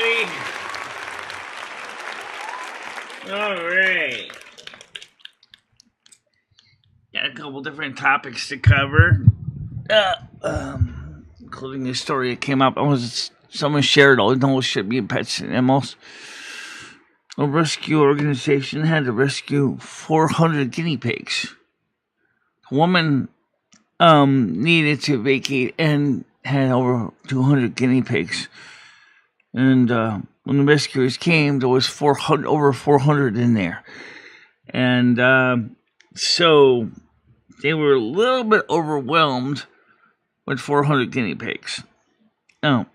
everybody. All right. Got a couple different topics to cover, including a story that came up. Someone shared all the should be pets and animals. A rescue organization had to rescue 400 guinea pigs. A woman needed to vacate and had over 200 guinea pigs. And when the rescuers came, there was over 400 in there. And so they were a little bit overwhelmed with 400 guinea pigs. Now,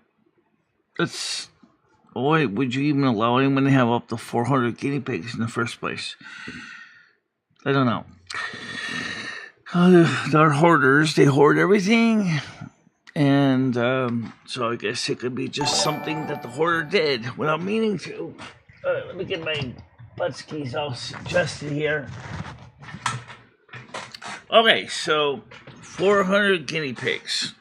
why would you even allow anyone to have up to 400 guinea pigs in the first place? I don't know. They're hoarders. They hoard everything. And so I guess it could be just something that the hoarder did without meaning to. Let me get my butt skis all adjusted here. Okay, so 400 guinea pigs.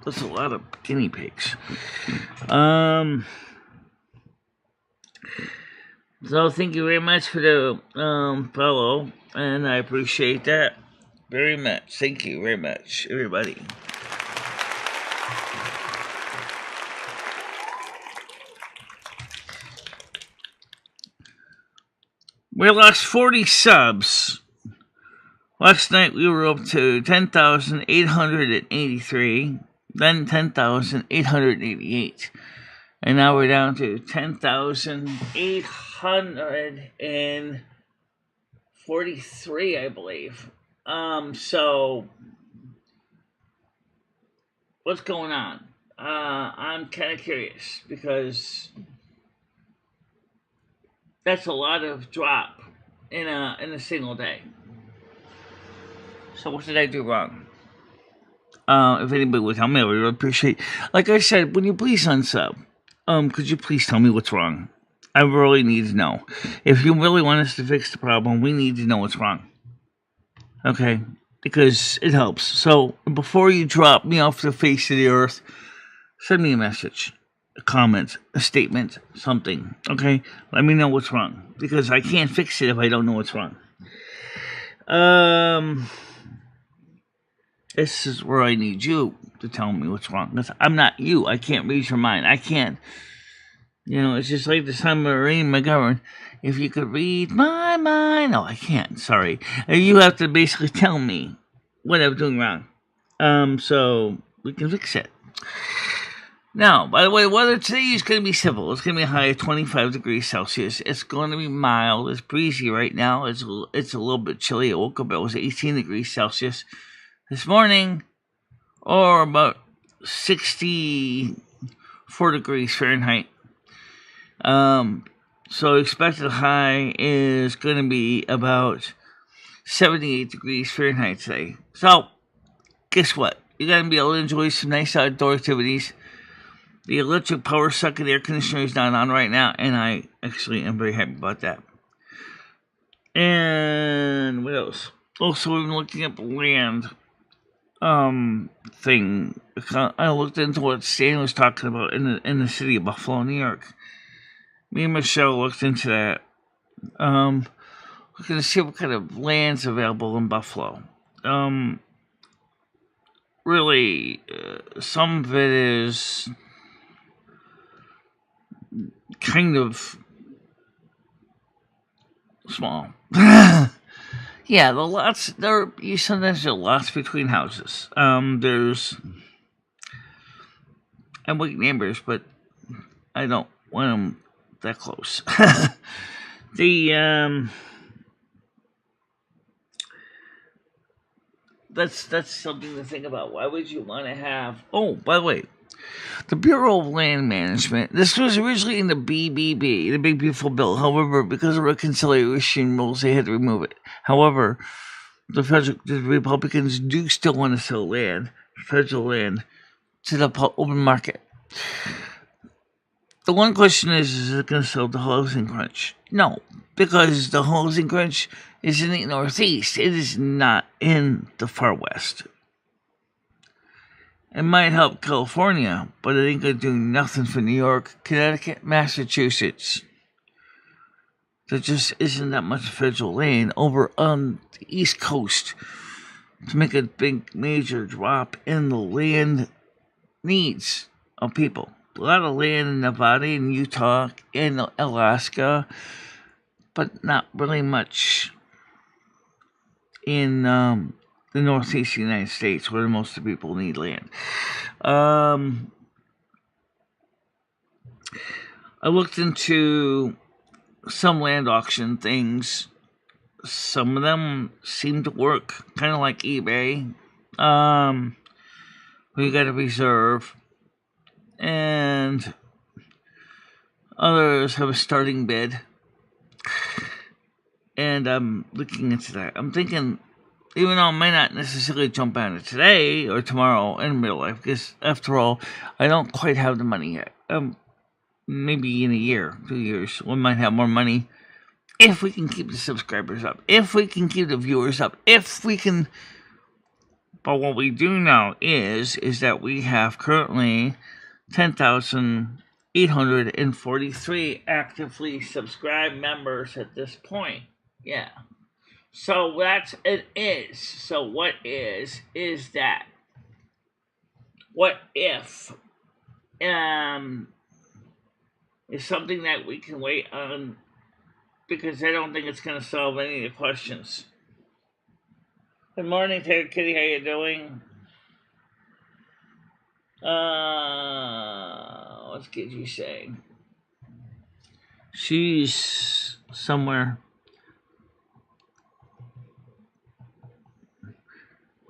That's a lot of guinea pigs. So thank you very much for the follow, and I appreciate that very much. Thank you very much, everybody. We lost 40 subs. Last night we were up to 10,883, then 10,888, and now we're down to 10,843, I believe. So what's going on? I'm kind of curious because that's a lot of drop in a single day. So what did I do wrong? If anybody would tell me, I would really appreciate. Like I said, when you please unsub, could you please tell me what's wrong? I really need to know. If you really want us to fix the problem, we need to know what's wrong. Okay? Because it helps. So before you drop me off the face of the earth, send me a message, a comment, a statement, something. Okay? Let me know what's wrong. Because I can't fix it if I don't know what's wrong. This is where I need you to tell me what's wrong. Because I'm not you. I can't read your mind. I can't. It's just like the submarine McGovern. If you could read my mind. No, I can't. Sorry. You have to basically tell me what I'm doing wrong. So we can fix it. Now, by the way, the weather today is going to be civil. It's going to be a high of 25 degrees Celsius. It's going to be mild. It's breezy right now. It's a little bit chilly. I woke up, it was 18 degrees Celsius this morning, or about 64 degrees Fahrenheit. So expected high is going to be about 78 degrees Fahrenheit today. So, guess what? You're going to be able to enjoy some nice outdoor activities. The electric power sucking air conditioner is not on right now, and I actually am very happy about that. And what else? Also, we've been looking up land thing. I looked into what Stan was talking about in the city of Buffalo, New York. Me and Michelle looked into that. Looking to see what kind of land's available in Buffalo. Really, some of it is kind of small. Yeah, the lots sometimes there are lots between houses. There's I'm with neighbors, but I don't want them that close. That's something to think about. Why would you want to have? Oh, by the way, the Bureau of Land Management. This was originally in the BBB, the Big Beautiful Bill. However, because of reconciliation rules, they had to remove it. However, the Republicans do still want to sell land, federal land, to the open market. The one question is it going to solve the housing crunch? No, because the housing crunch is in the Northeast. It is not in the far West. It might help California, but it ain't gonna do nothing for New York, Connecticut, Massachusetts. There just isn't that much federal land over on the East Coast to make a big major drop in the land needs of people. A lot of land in Nevada and Utah and Alaska, but not really much in the northeast United States, where most of the people need land. I looked into some land auction things. Some of them seem to work kind of like eBay. We got a reserve, and others have a starting bid. And I'm looking into that. I'm thinking, even though I might not necessarily jump on it today or tomorrow in real life, because after all, I don't quite have the money yet. Maybe in a year, 2 years, we might have more money if we can keep the subscribers up, if we can keep the viewers up, if we can. But what we do know is that we have currently 10,843 actively subscribed members at this point. Yeah. So that's it is. So what is that? What if is something that we can wait on, because I don't think it's going to solve any of the questions. Good morning, Ted Kitty. How you doing? What's Gidgy saying? She's somewhere.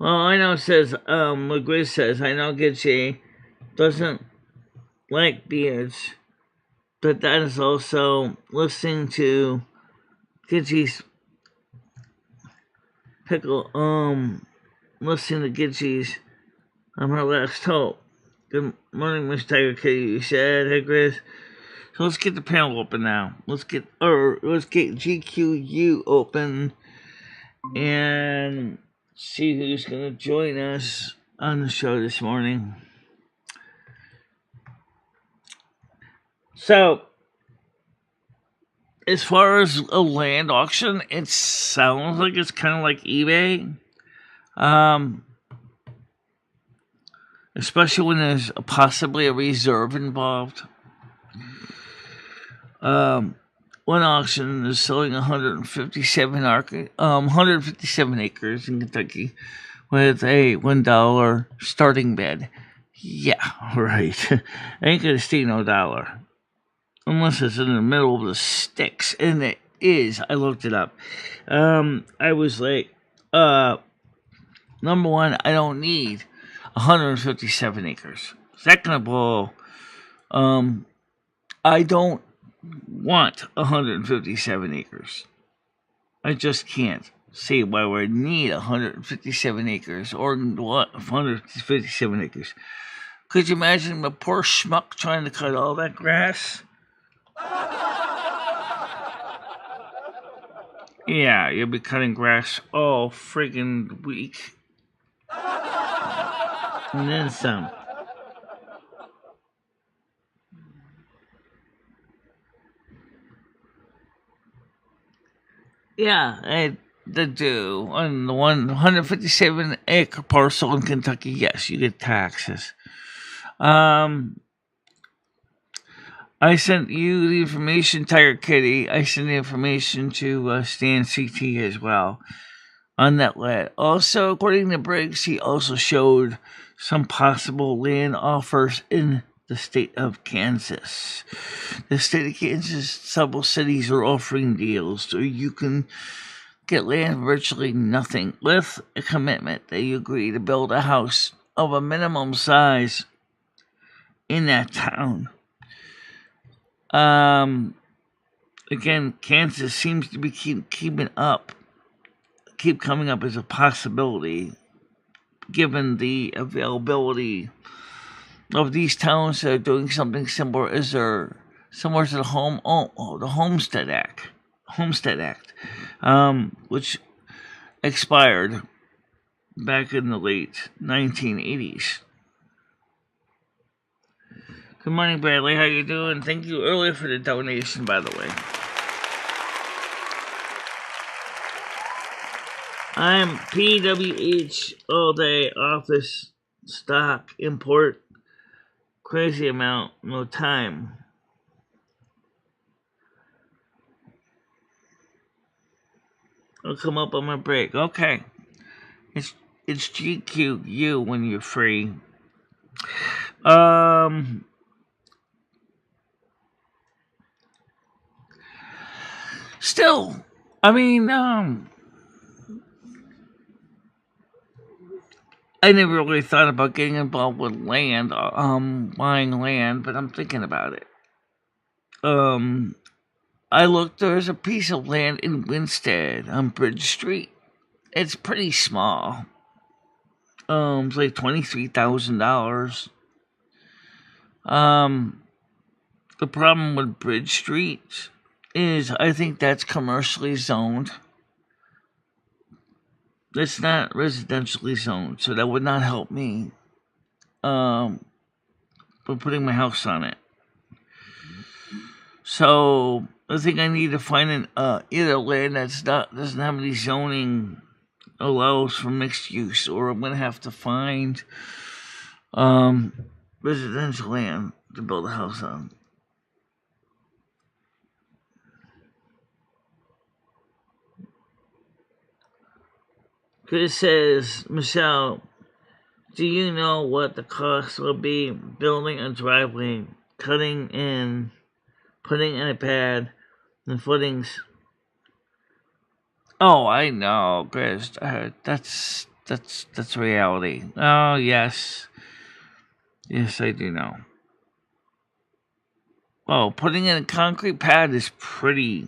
Well, I know it says, what Grizz says, I know Gidgy doesn't like beards, but that is also listening to Gidgy's pickle, listening to Gidgy's, her last hope. Good morning, Miss Tiger Kitty, you said, hey Grizz. So let's get the panel open now. Let's get GQU open and see who's gonna join us on the show this morning. So, as far as a land auction, it sounds like it's kind of like eBay. Especially when there's possibly a reserve involved. One auction is selling 157 acres in Kentucky with a $1 starting bid. Yeah, right. Ain't gonna see no dollar. Unless it's in the middle of the sticks. And it is. I looked it up. I was like, number one, I don't need 157 acres. Second of all, I don't want 157 acres. I just can't see why we need 157 acres or what 157 acres. Could you imagine a poor schmuck trying to cut all that grass? Yeah, you'll be cutting grass all friggin' week. And then some. Yeah, I do. On the 157 acre parcel in Kentucky, yes, you get taxes. I sent you the information, Tiger Kitty. I sent the information to Stan CT as well on that lead. Also, according to Briggs, he also showed some possible land offers in the state of Kansas. The state of Kansas, several cities are offering deals, so you can get land for virtually nothing with a commitment that you agree to build a house of a minimum size in that town. Again, Kansas seems to be keep coming up as a possibility, given the availability of these towns that are doing something similar to the Homestead Act, which expired back in the late 1980s. Good morning, Bradley. How you doing? Thank you earlier for the donation, by the way. I'm PWH all day, office, stock, import, crazy amount, no time. I'll come up on my break. Okay. It's GQU when you're free. Still, I mean, I never really thought about getting involved with land, buying land, but I'm thinking about it. I looked, there's a piece of land in Winstead on Bridge Street. It's pretty small. It's like $23,000. The problem with Bridge Street is I think that's commercially zoned. It's not residentially zoned, so that would not help me. But putting my house on it. So I think I need to find either land doesn't have any zoning allows for mixed use, or I'm gonna have to find residential land to build a house on. Chris says, Michelle, do you know what the cost will be building a driveway, cutting in, putting in a pad, and footings? Oh, I know, Chris. That's reality. Oh, yes. Yes, I do know. Oh, putting in a concrete pad is pretty,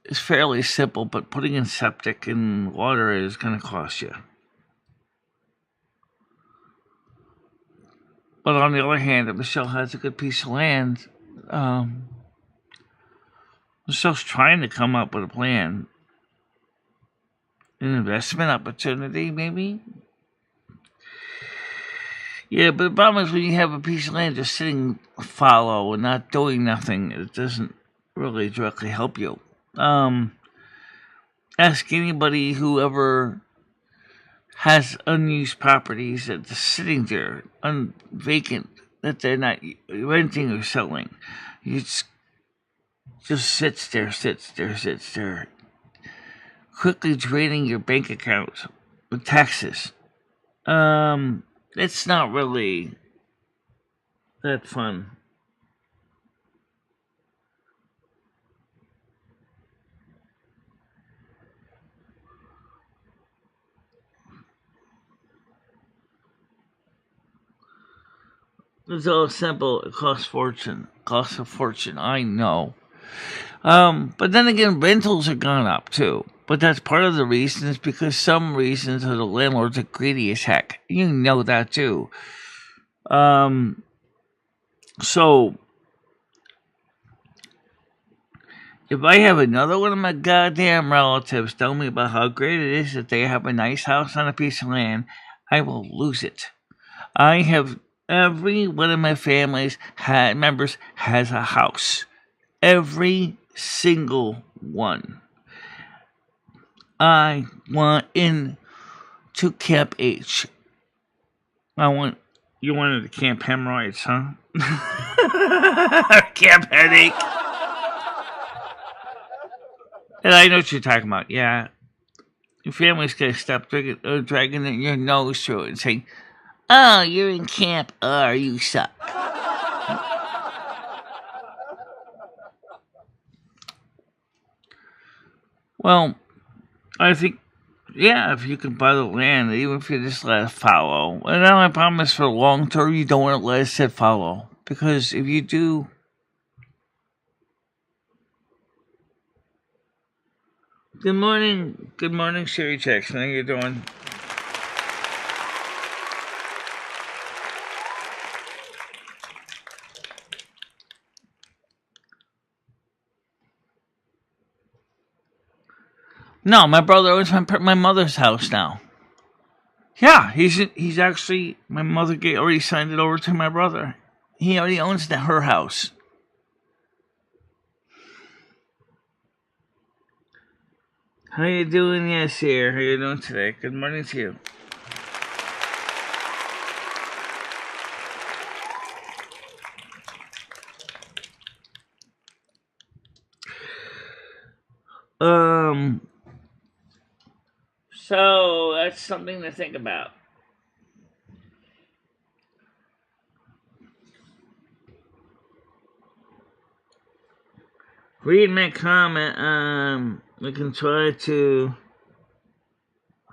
it's fairly simple, but putting in septic and water is going to cost you. But on the other hand, if Michelle has a good piece of land, Michelle's trying to come up with a plan. An investment opportunity, maybe? Yeah, but the problem is when you have a piece of land just sitting fallow and not doing nothing, it doesn't really directly help you. Ask anybody who ever has unused properties that's sitting there, vacant, that they're not renting or selling. You just sits there, quickly draining your bank account with taxes. It's not really that fun. It's all simple. It costs a fortune. I know. But then again, rentals are gone up too. But that's part of the reason is because some reasons are the landlords are greedy as heck. You know that too. So if I have another one of my goddamn relatives tell me about how great it is that they have a nice house on a piece of land, I will lose it. I have every one of my family's members has a house. Every single one. I want into Camp H. You wanted to Camp Hemorrhoids, huh? Camp Headache. And I know what you're talking about, yeah. Your family's gonna stop dragging your nose through it and saying, oh, you're in Camp R, you suck. Well, I think, yeah, if you can buy the land, even if you just let it follow. And then I promise for long term, you don't want to let it sit follow. Because if you do, Good morning, Sherry Jackson. How you doing? No, my brother owns my mother's house now. Yeah, he's actually, my mother already signed it over to my brother. He already owns her house. How you doing? Yes, here. How you doing today? Good morning to you. So that's something to think about. Read my comment. We can try to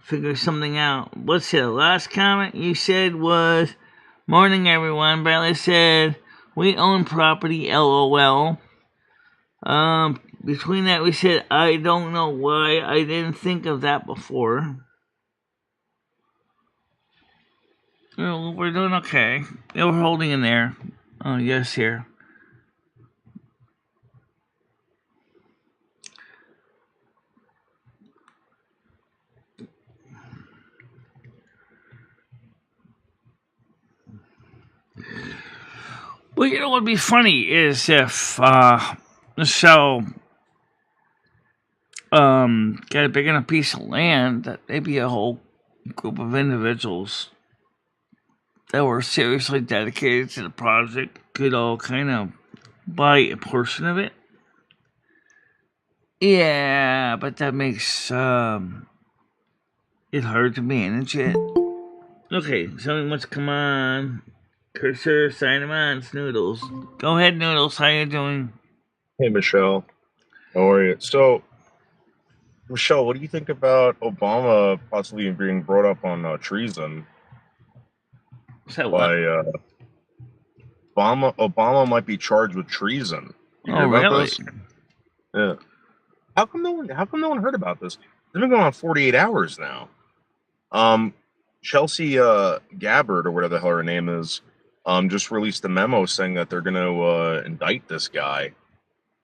figure something out. What's the last comment you said was, "Morning, everyone." Bradley said, "We own property, LOL." Between that, we said, "I don't know why I didn't think of that before." Well, we're doing okay. Yeah, we're holding in there. Oh, yes, here. Well, you know what would be funny is if Michelle got a big enough piece of land that maybe a whole group of individuals that were seriously dedicated to the project could all kind of buy a portion of it. Yeah, but that makes it hard to manage it. Okay, somebody wants to come on. Cursor, sign him on, Snoodles. Go ahead, Noodles. How you doing? Hey, Michelle. How are you? So, Michelle, what do you think about Obama possibly being brought up on treason So what? by Obama? Obama might be charged with treason. You Oh, hear about really? this? Yeah. How come no one heard about this? It's been going on 48 hours now. Chelsea Gabbard, or whatever the hell her name is, just released a memo saying that they're going to indict this guy.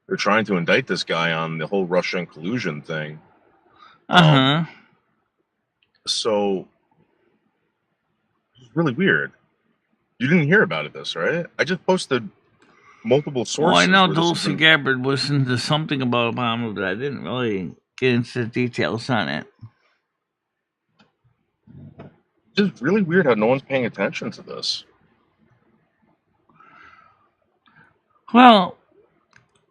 They're trying to indict this guy on the whole Russian collusion thing. Uh-huh. So it's really weird. You didn't hear about this, right? I just posted multiple Well, I sources know where this has Tulsi been Gabbard was into something about Obama, but I didn't really get into the details on it. just really weird how no one's paying attention to this. Well,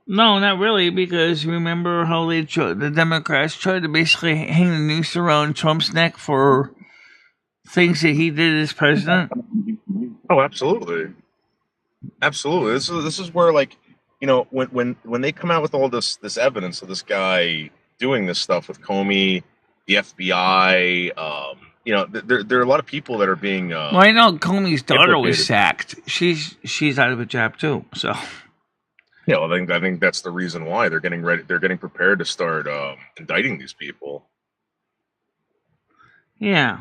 no, not really, because remember how the Democrats tried to basically hang the noose around Trump's neck for things that he did as president? Oh, absolutely, absolutely. This is where, like, when they come out with all this evidence of this guy doing this stuff with Comey, the FBI, there are a lot of people that are being Well, I know Comey's daughter was implicated. sacked. She's out of a job too. So Yeah, well, I think that's the reason why they're getting ready. They're getting prepared to start indicting these people. yeah.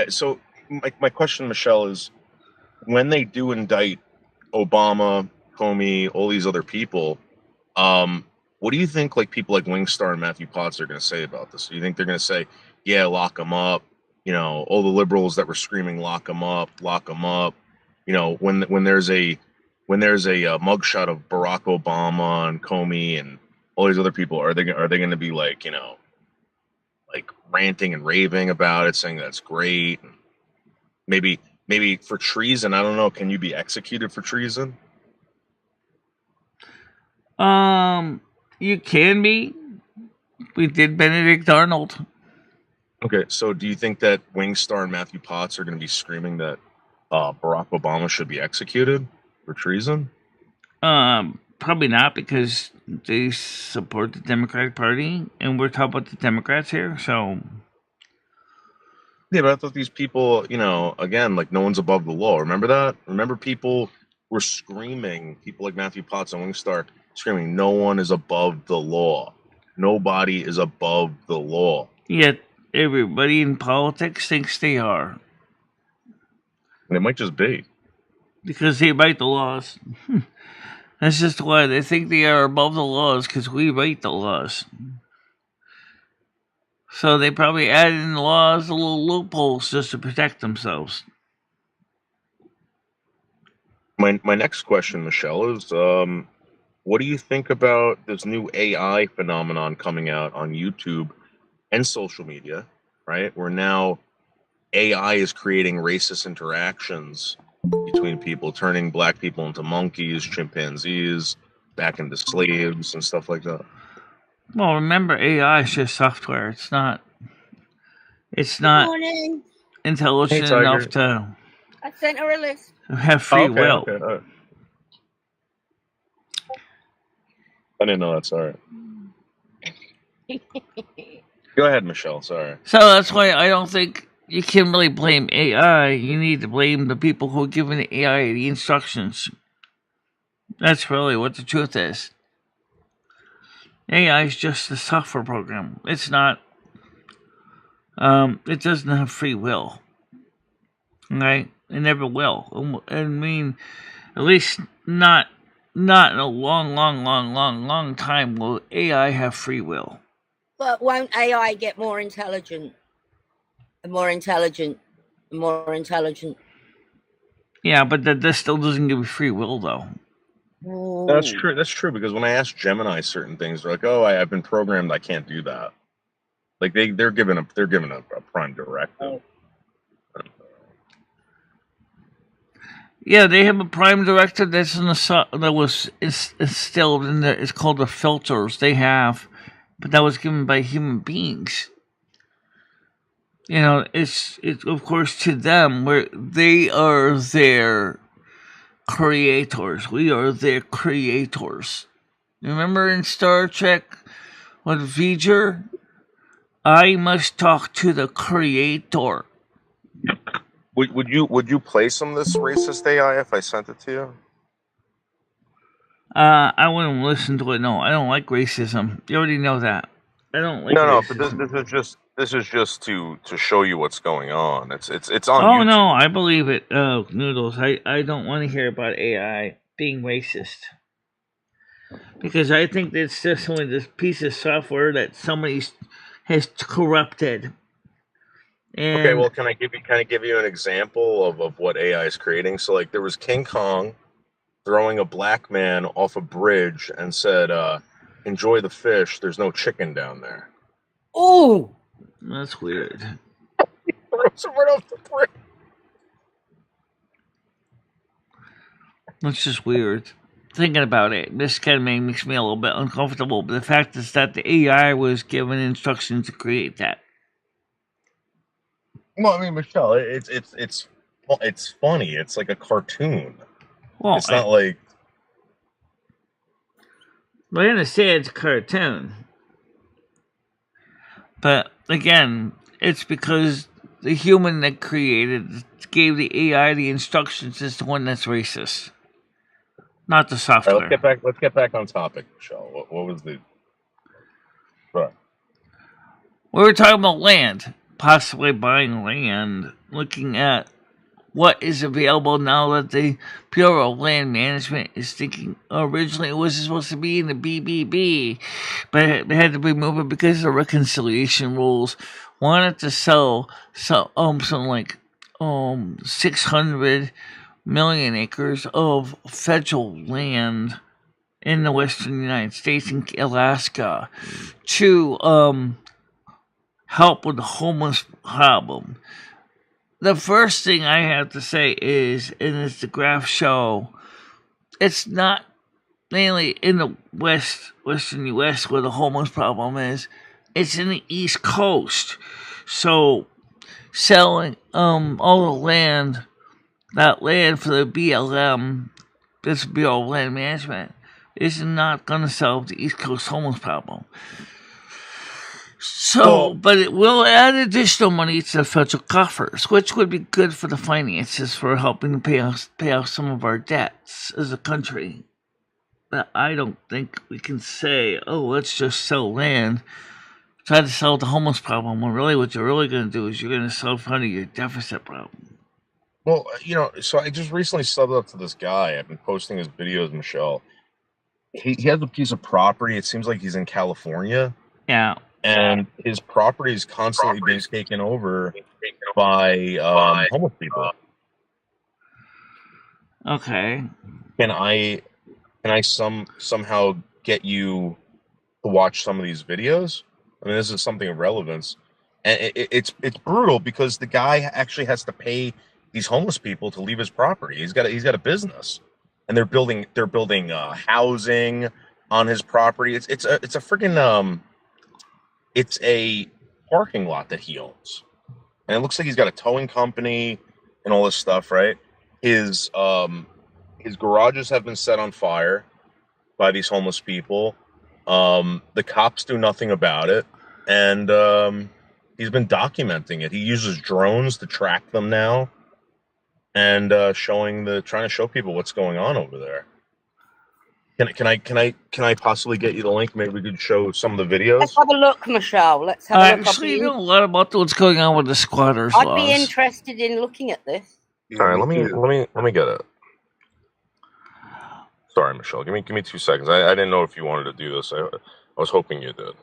So my question, Michelle, is when they do indict Obama, Comey, all these other people, what do you think? Like people like Wingstar and Matthew Potts are going to say about this? Do you think they're going to say, "Yeah, lock them up"? All the liberals that were screaming, "Lock them up, lock them up." When there's a mugshot of Barack Obama and Comey and all these other people, are they going to be like like ranting and raving about it, saying that's great? Maybe for treason, I don't know. Can you be executed for treason? You can be. We did Benedict Arnold. Okay, so do you think that Wingstar and Matthew Potts are going to be screaming that Barack Obama should be executed for treason? Probably not because they support the Democratic Party, and we're talking about the Democrats here. So Yeah, but I thought these people, again, like no one's above the law. Remember that? Remember people were screaming, people like Matthew Potts and Wingstar screaming, no one is above the law. Nobody is above the law. yet everybody in politics thinks they are And it might just be. because they write the laws. That's just why they think they are above the laws because we write the laws. So they probably added in laws, little loopholes just to protect themselves. My next question, Michelle, is what do you think about this new AI phenomenon coming out on YouTube and social media, right? Where now AI is creating racist interactions between people, turning black people into monkeys, chimpanzees, back into slaves, and stuff like that. Well, remember, AI is just software. It's not Good morning. Hey, intelligent enough Tiger. to I sent her a list. have Oh, free will. okay. I didn't know that. Sorry. Go ahead, Michelle. Sorry. So that's why I don't think you can really blame AI. You need to blame the people who are giving the AI the instructions. That's really what the truth is. AI is just a software program. It's not. It doesn't have free will. Right? It never will. I mean, at least not in a long time will AI have free will. But won't AI get more intelligent and more intelligent and more intelligent? Yeah, but that still doesn't give you free will, though. That's true. That's true, because when I ask Gemini certain things, they're like, "Oh, I've been programmed. I can't do that." Like they're given a prime directive. Yeah, they have a prime directive that's that was instilled in there. It's called the filters they have, but that was given by human beings. You know, it's of course to them where they are their creators. We are their creators. Remember in Star Trek with V'ger? I must talk to the creator. Would you play some of this racist AI if I sent it to you? I wouldn't listen to it. No, I don't like racism. You already know that. I don't like No, but racism. this is just to show you what's going on. It's on Oh YouTube. no, I believe it. Oh, Noodles. I don't want to hear about AI being racist. Because I think it's just only this piece of software that somebody has corrupted. Okay, And well, can I give you an example of what AI is creating? So, like, there was King Kong throwing a black man off a bridge and said, "Enjoy the fish. There's no chicken down there." Oh, that's weird. Throws him right off the bridge. That's just weird. Thinking about it, this kind of makes me a little bit uncomfortable. But the fact is that the AI was given instructions to create that. Well, I mean, Michelle, it's funny. It's like a cartoon. Well, it's not like. I understand it's a cartoon, but again, it's because the human that gave the AI the instructions is the one that's racist, not the software. All right, let's get back on topic, Michelle. What was the? Right. We were talking about land, possibly buying land, looking at what is available now that the Bureau of Land Management is thinking. Originally, it was supposed to be in the BBB, but they had to remove it because of reconciliation rules. Wanted to sell something like 600 million acres of federal land in the western United States and Alaska to help with the homeless problem. The first thing I have to say is, and as the graphs show, it's not mainly in the western U.S. where the homeless problem is. It's in the East Coast. So selling all the land, that land for the BLM, this Bureau of Land Management, is not going to solve the East Coast homeless problem. So, but it will add additional money to the federal coffers, which would be good for the finances for helping to pay off some of our debts as a country. But I don't think we can say, "Oh, let's just sell land, try to solve the homeless problem." When really, what you're really going to do is you're going to self-fund your deficit problem. Well, so I just recently subbed up to this guy. I've been posting his videos, Michelle. He has a piece of property. It seems like he's in California. Yeah. and his property is constantly being taken over by homeless people. Okay. Can I somehow get you to watch some of these videos? I mean, this is something of relevance, and it's brutal because the guy actually has to pay these homeless people to leave his property. He's got a business, and they're building housing on his property. It's a freaking it's a parking lot that he owns, and it looks like he's got a towing company and all this stuff, right? His garages have been set on fire by these homeless people. The cops do nothing about it, and he's been documenting it. He uses drones to track them now, and trying to show people what's going on over there. Can I possibly get you the link? Maybe we could show some of the videos. Let's have a look, Michelle. Let's have a look. I actually know a lot about what's going on with the squatters' I'd laws. be interested in looking at this. All right, let me get it. Sorry, Michelle. Give me 2 seconds. I didn't know if you wanted to do this. I was hoping you did.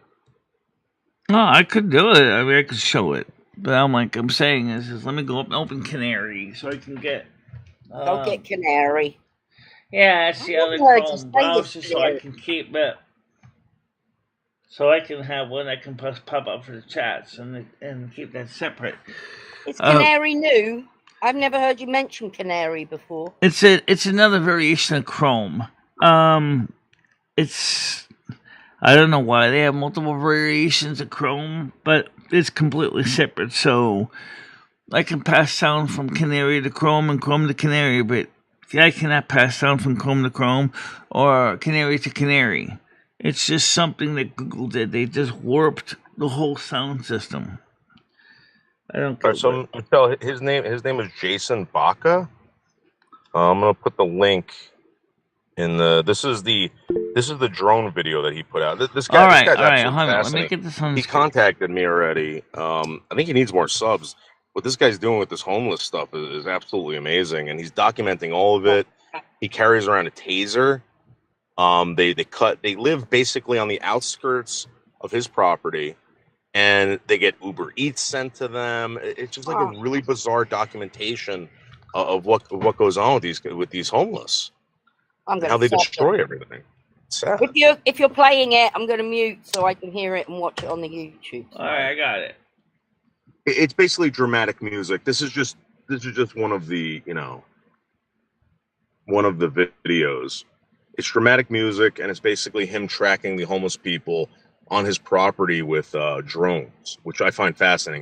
No, I could do it. I mean, I could show it. But I'm saying is let me go up and open Canary so I can get. Go get Canary. Yeah, that's the other Chrome browser, so I can keep it. So I can have one that can pop up for the chats and keep that separate. Is Canary new? I've never heard you mention Canary before. It's another variation of Chrome. It's I don't know why they have multiple variations of Chrome, but it's completely separate. So I can pass sound from Canary to Chrome and Chrome to Canary, but I cannot pass sound from Chrome to Chrome or Canary to Canary. It's just something that Google did. They just warped the whole sound system. I don't. All right, so Michelle, his name is Jason Baca. I'm gonna put the link in the. This is the drone video that he put out. This guy. All right. Let me get this on. He contacted me already. I think he needs more subs. What this guy's doing with this homeless stuff is absolutely amazing, and he's documenting all of it. He carries around a taser. They live basically on the outskirts of his property, and they get Uber Eats sent to them. It's just like a really bizarre documentation of what goes on with these homeless. How they destroy everything. It's sad. If you're playing it, I'm going to mute so I can hear it and watch it on the YouTube. All right, I got it. It's basically dramatic music. This is just one of the videos. It's dramatic music, and it's basically him tracking the homeless people on his property with drones, which I find fascinating.